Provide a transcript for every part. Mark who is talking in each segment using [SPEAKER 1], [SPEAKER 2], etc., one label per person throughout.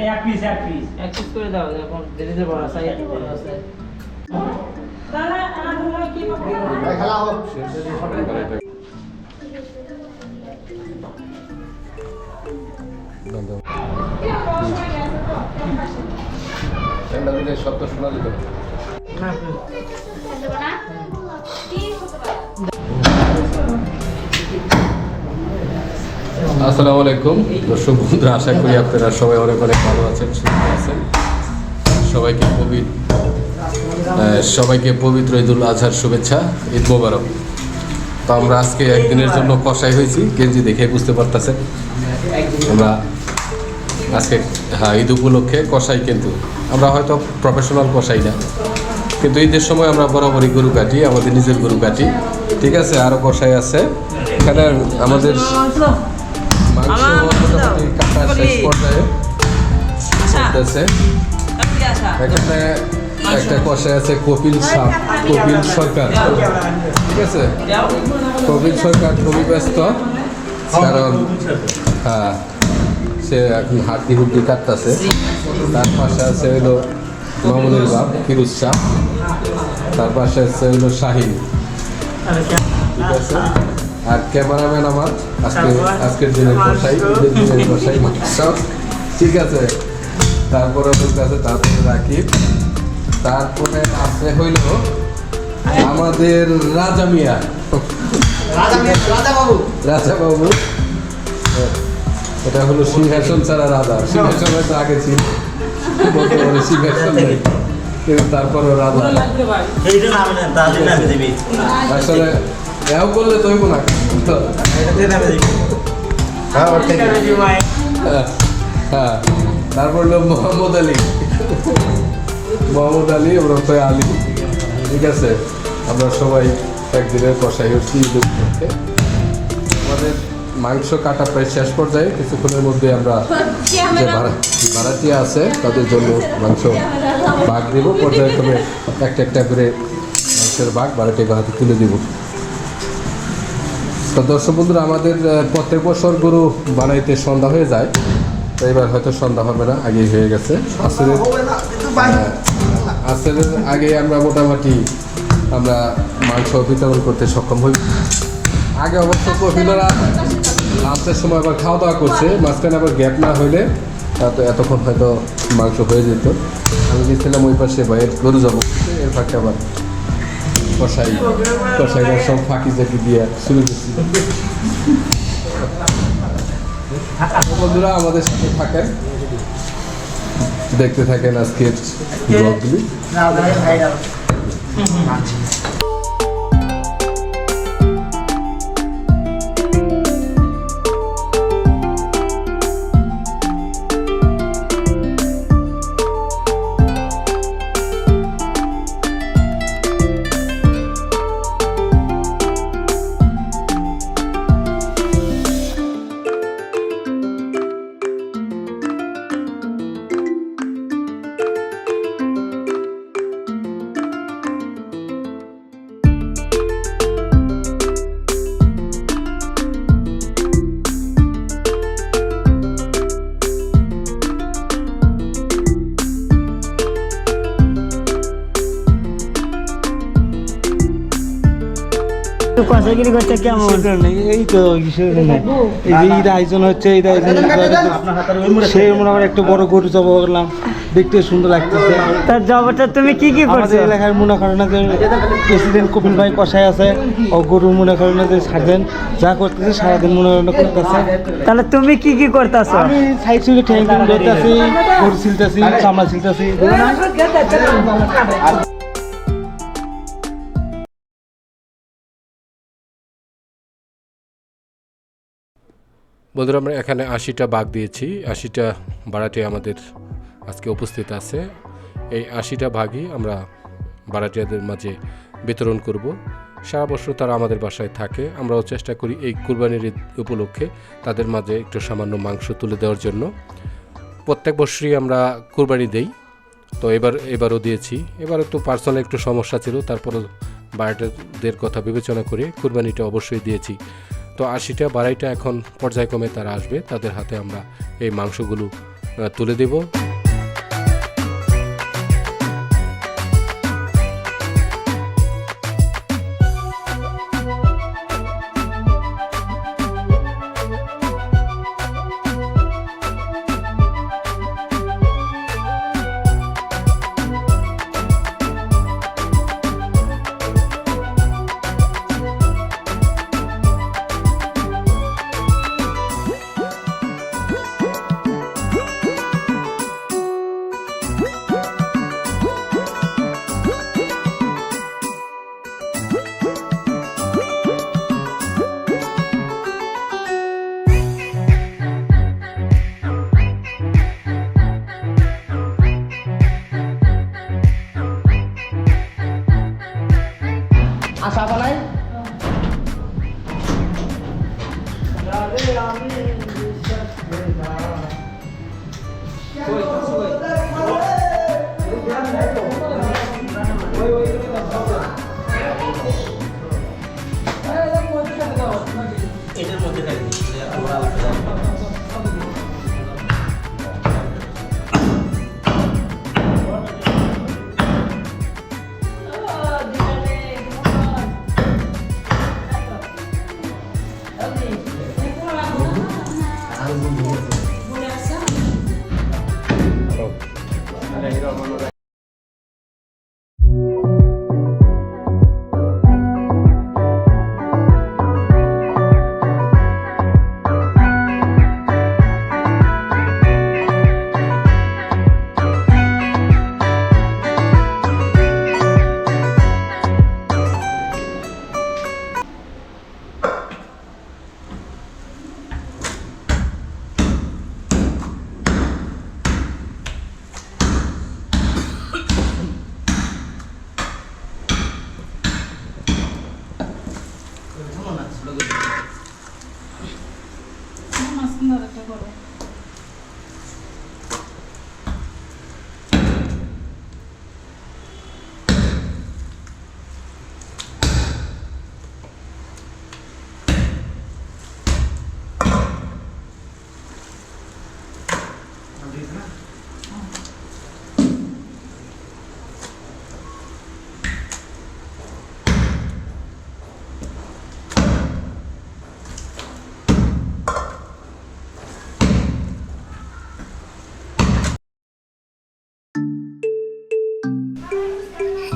[SPEAKER 1] এক পিস করে দাও, এখন ধীরে ধীরে বড় আছে বড় আছে। তাহলে আমার কি
[SPEAKER 2] খেলা হোক। শব্দ শোনা যেত। আসসালামু আলাইকুম দর্শক বন্ধুরা, আশা করি আপনারা সবাই অনেক অনেক ভালো আছেন, সুস্থ আছেন। সবাইকে পবিত্র ঈদুল আজহার শুভেচ্ছা, ঈদ মোবারক। তো আমরা আজকে একদিনের জন্য কষাই হয়েছি, গেঞ্জি দেখে বুঝতে পারতেছেন। আমরা আজকে ঈদ উপলক্ষে কষাই, কিন্তু আমরা হয়তো প্রফেশনাল কষাই না, কিন্তু ঈদের সময় আমরা বরাবরই গরু কাটি, আমাদের নিজের গরু কাটি। ঠিক আছে, আরও কষাই আছে এখানে। আমাদের মাংস মোটামুটি কাটা শেষ পর্যায়ে চলতেছে। এখানে একটা কষাই আছে কপিল সরকার। ঠিক আছে, কপিল সরকার খুবই ব্যস্ত, কারণ সে এখন হাড্ডি হুড্ডি কাটতেছে। তার পাশে আছে হলো মামুনের বাপ ফিরোজ শাহ, তার পাশে আছে হলো শাহিন। ঠিক আছে, আর ক্যামেরাম্যান আমার আজকের দিনের কষাই, ঈদের দিনের কষাই সব। ঠিক আছে, তারপরে আছে, তারপরে রাকিব, তারপরে আছে হইল আমাদের রাজা মিয়া, রাজা বাবু। এটা হলো সিংহাসন ছাড়া রাজা। সিংহাসন হয়তো আগে ছিল, বর্তমানে সিংহাসন নেই, কিন্তু তারপরে রাজা। আসলে এও করলে তো হইব না। হ্যাঁ, তারপর হলো মোহাম্মদ আলী, আমরা তো আলী। ঠিক আছে, আমরা সবাই একদিনের কষাই হচ্ছি ঈদ উপলক্ষে। আমাদের মাংস কাটা প্রায় শেষ পর্যায়ে, কিছুক্ষণের মধ্যে আমরা যে ভাড়াটিয়া আছে তাদের জন্য মাংস ভাগ দেবো। পর্যায়ক্রমে একটা একটা করে মাংসের ভাগ ভাড়াটিয়া হাতে তুলে দেব। তো দর্শক বন্ধুরা, আমাদের প্রত্যেক বছর গরু বানাইতে সন্ধ্যা হয়ে যায়, তো এবার হয়তো সন্ধ্যা হবে না, আগেই হয়ে গেছে। আসরের আগে আমরা মোটামুটি মাংস বিতরণ করতে সক্ষম হই। আগে অবশ্য কপিলরা লাস্টের সময় আবার খাওয়া দাওয়া করছে, মাঝখানে আবার গ্যাপ না হইলে এতক্ষণ হয়তো মাংস হয়ে যেত। আমি গেছিলাম ওই পাশে বাইরে গরু যাবো, এর ফাঁকে আবার কষাইরা সব ফাঁকি জাকি দিয়ে শুরু করছি। বন্ধুরা আমাদের সাথে থাকেন, দেখতে থাকেন আজকের ব্লগগুলি।
[SPEAKER 3] কষাইগিরি করতে কেমন?
[SPEAKER 4] এই তো ঈদ আয়োজন হচ্ছে, ঈদ আয়োজন সেই মনে হয় একটা বড় গরু জব করলাম, দেখতে সুন্দর লাগতেছে।
[SPEAKER 3] তার জবটা তুমি কি করছো?
[SPEAKER 4] এলাকার মনে করেন না যে প্রেসিডেন্ট কপিল ভাই কষাই আছে, ও গরু মনে করেন না যে সাজেন যা করতেছে সারাদিন মনে করেন করতেছে।
[SPEAKER 3] তাহলে তুমি কি করতেছো?
[SPEAKER 4] আমি সাইড সাইডে ঠেঙ্গিং ধরতেছি, গরু ছিলতেছি, চামড়া ছিলতেছি।
[SPEAKER 5] বন্ধুরা, আমরা এখানে 80টা বাঘ দিয়েছি, 80টা ভাড়াটি আমাদের আজকে উপস্থিত আছে। এই 80টা ভাগই আমরা ভাড়াটিয়াদের মাঝে বিতরণ করব। সারা বছর তারা আমাদের বাসায় থাকে, আমরাও চেষ্টা করি এই কুরবানির ঈদ উপলক্ষে তাদের মাঝে একটু সামান্য মাংস তুলে দেওয়ার জন্য। প্রত্যেক বছরই আমরা কুরবানি দেই, তো এবারও দিয়েছি। এবার একটু পার্সোনাল একটু সমস্যা ছিল, তারপরও ভাড়াটিয়াদের কথা বিবেচনা করে কুরবানিটা অবশ্যই দিয়েছি। তো 80টা বাড়াইটা এখন পর্যায়ক্রমে তারা আসবে, তাদের হাতে আমরা এই মাংসগুলো তুলে দেব।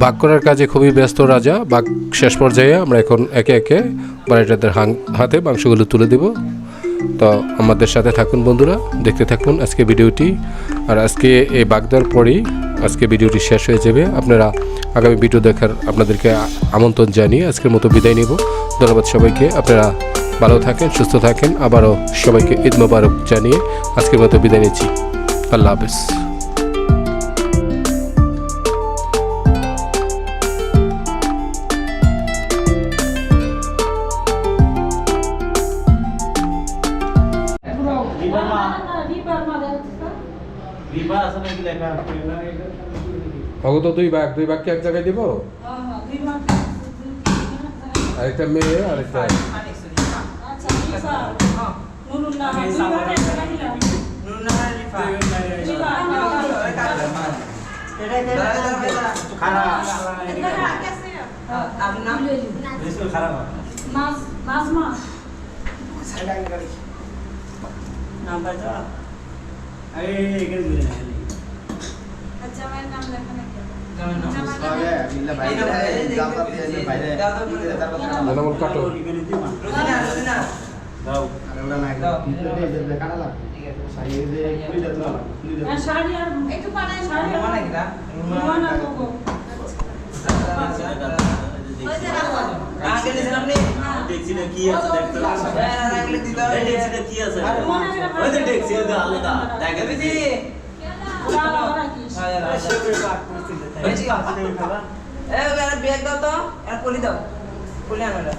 [SPEAKER 5] বাগ করার কাজে খুবই ব্যস্ত রাজা। বাগ শেষ পর্যায়ে আমরা এখন একে একে বাড়িটাদের হাতে মাংসগুলো তুলে দেব। তো আমাদের সাথে থাকুন বন্ধুরা, দেখতে থাকুন আজকে ভিডিওটি। আর আজকে এই বাগ দেওয়ার পরেই আজকে ভিডিওটি শেষ হয়ে যাবে। আপনারা আগামী ভিডিও দেখার আপনাদেরকে আমন্ত্রণ জানিয়ে আজকের মতো বিদায় নেব। ধন্যবাদ সবাইকে। আপনারা ভালো থাকেন, সুস্থ থাকেন। আবারও সবাইকে ঈদ মোবারক জানিয়ে আজকের মতো বিদায় নিচ্ছি। আল্লাহ হাফেজ। অগত দুই ভাগ কি এক জায়গায় দিব? আরেকটা মেয়ে আরেকটা কাটো
[SPEAKER 1] ব্যাগ দাও তো, পলি দাও, পলি আনো রাজা।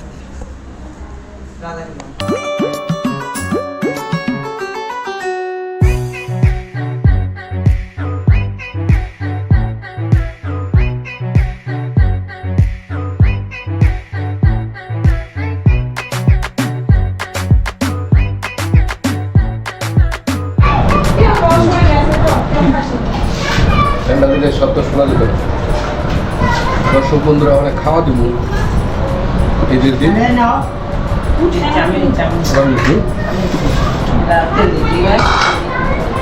[SPEAKER 2] ঠান্ডা দিলে শব্দ শোনা যেত না। দর্শক বন্ধুরা অনেক খাওয়া দিব ঈদের দিন
[SPEAKER 1] চাউমিন চাউমিন
[SPEAKER 2] আবার বুঝলি
[SPEAKER 1] তেল দিই ভাই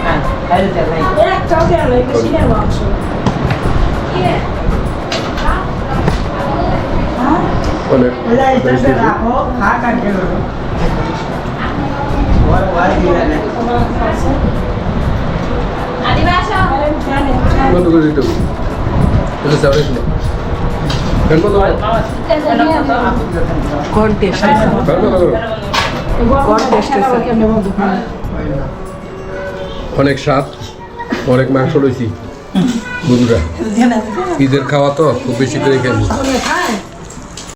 [SPEAKER 1] হ্যাঁ বাইরে তেল নাই
[SPEAKER 6] একটাও দেওয়া নেই সিনের মাংস
[SPEAKER 2] অনেক বন্ধ করে দিতে হবে এটা চাউলে ছিল ফ্যান বন্ধ করো ফ্যান বন্ধ করো অনেক স্বাদ অনেক মাংস লইছি বন্ধুরা ঈদের খাওয়া তো খুব বেশি করে খেয়ে